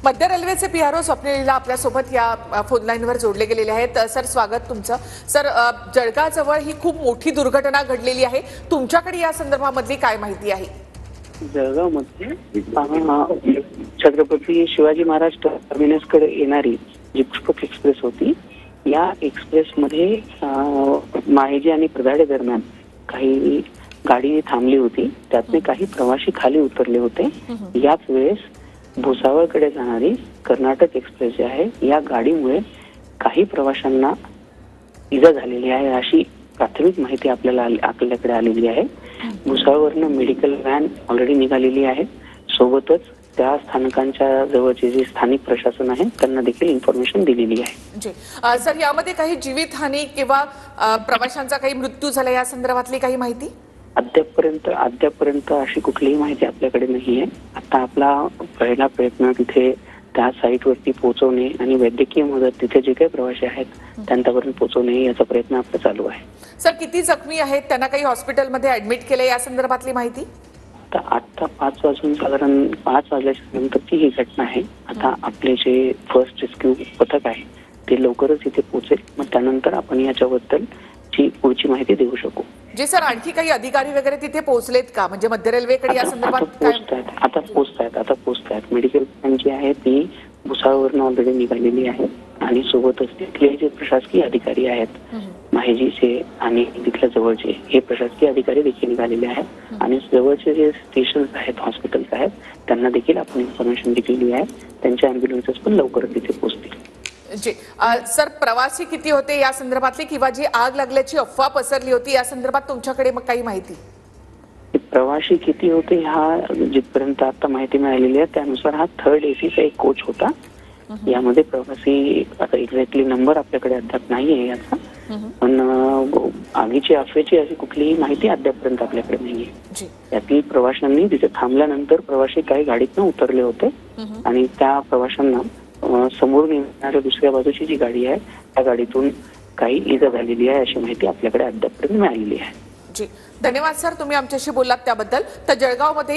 मध्य रेल्वेचे पीआरओ स्वप्नील लीला आपल्यासोबत या फोन लाईनवर जोडले गेलेले आहेत। सर, स्वागत तुमचं। सर, जळगाव जवळ ही खूप मोठी दुर्घटना घडलेली आहे, तुमच्याकडे या संदर्भामधली काय माहिती आहे? जळगाव मध्ये छत्रपती शिवाजी महाराज टर्मिनसकडे येणारी जी पुष्पक एक्सप्रेस होती, या एक्सप्रेस मध्ये माहेजी आणि प्रदाडे दरम्यान काही गाडी थांबली होती। त्यातले काही प्रवासी खाली उतरले होते। याच वेळेस भुसावळकडे जाणारी कर्नाटक एक्सप्रेस जी आहे, या गाडीमुळे काही प्रवाशांना इजा झालेली आहे अशी प्राथमिक माहिती आपल्याकडे आलेली आहे। भुसावळवरून मेडिकल व्हॅन ऑलरेडी निघालेली आहे। सोबतच त्या स्थानकांच्या जवळचे जे स्थानिक प्रशासन आहे त्यांना देखील इन्फॉर्मेशन दिलेली आहे। जी सर, यामध्ये काही जीवितहानी किंवा प्रवाशांचा काही मृत्यू झाला या संदर्भातली काही माहिती? अद्यापर्यंत अशी कुठलीही माहिती आपल्याकडे नाहीये। आता आपला पहिला प्रयत्न तिथे त्या साईटवरती पोहोचवणे आणि वैद्यकीय मदत तिथे जे काही प्रवासी आहेत त्यांच्यापर्यंत पोहोचवणे याचा प्रयत्न आपला चालू आहे। सर, किती जखमी आहेत, त्यांना काही हॉस्पिटलमध्ये ऍडमिट केले या संदर्भातली माहिती? आता 5 वाजून साधारण 5 वाजल्याच्या नंतरची ही घटना आहे। आता आपले जे फर्स्ट रेस्क्यू पथक आहे ते लवकरच इथे पोहोचेल, मग त्यानंतर आपण याच्याबद्दल पुढची माहिती देऊ शकू। जी सर, आणखी काही अधिकारी वगैरे तिथे पोहोचलेत का? म्हणजे मध्य रेल्वेकडे या संदर्भात आता पोहोचतायत। मेडिकल व्हॅन जी आहे ती भुसावळवरून ऑलरेडी निघालेली आहे आणि सोबतच तिथले जे प्रशासकीय अधिकारी आहेत, माहेजीचे आणि तिथल्या जवळचे हे प्रशासकीय अधिकारी देखील निघालेले आहेत आणि जवळचे जे स्टेशन्स आहेत, हॉस्पिटल्स आहेत, त्यांना देखील आपण इन्फॉर्मेशन दिलेली आहे। त्यांच्या अँब्युलन्सेस पण लवकरच तिथे पोहोचतील। जी सर, प्रवासी किती होते या संदर्भातली किंवा जी आग लागल्याची अफवा पसरली होती या संदर्भात तुमच्याकडे मग काही माहिती? प्रवासी किती होते हा जिथपर्यंत आता माहिती मिळालेली आहे त्यानुसार हा थर्ड एसीचा एक कोच होता। यामध्ये प्रवासी आता एक्झॅक्टली नंबर आपल्याकडे अद्याप नाहीये याचा, पण आगीची अफवेची अशी कुठलीही माहिती अद्यापर्यंत आपल्याकडे नाहीये। यातील प्रवाशांनी तिथे थांबल्यानंतर प्रवासी काही गाडीतून उतरले होते आणि त्या प्रवाशांना समोरून येणाऱ्या दुसऱ्या बाजूची जी गाडी आहे त्या गाडीतून काही इजा झालेली आहे अशी माहिती आपल्याकडे अद्यापर्यंत मिळालेली आहे। जी, धन्यवाद सर, तुम्ही आमच्याशी बोललात त्याबद्दल। तर जळगाव मध्ये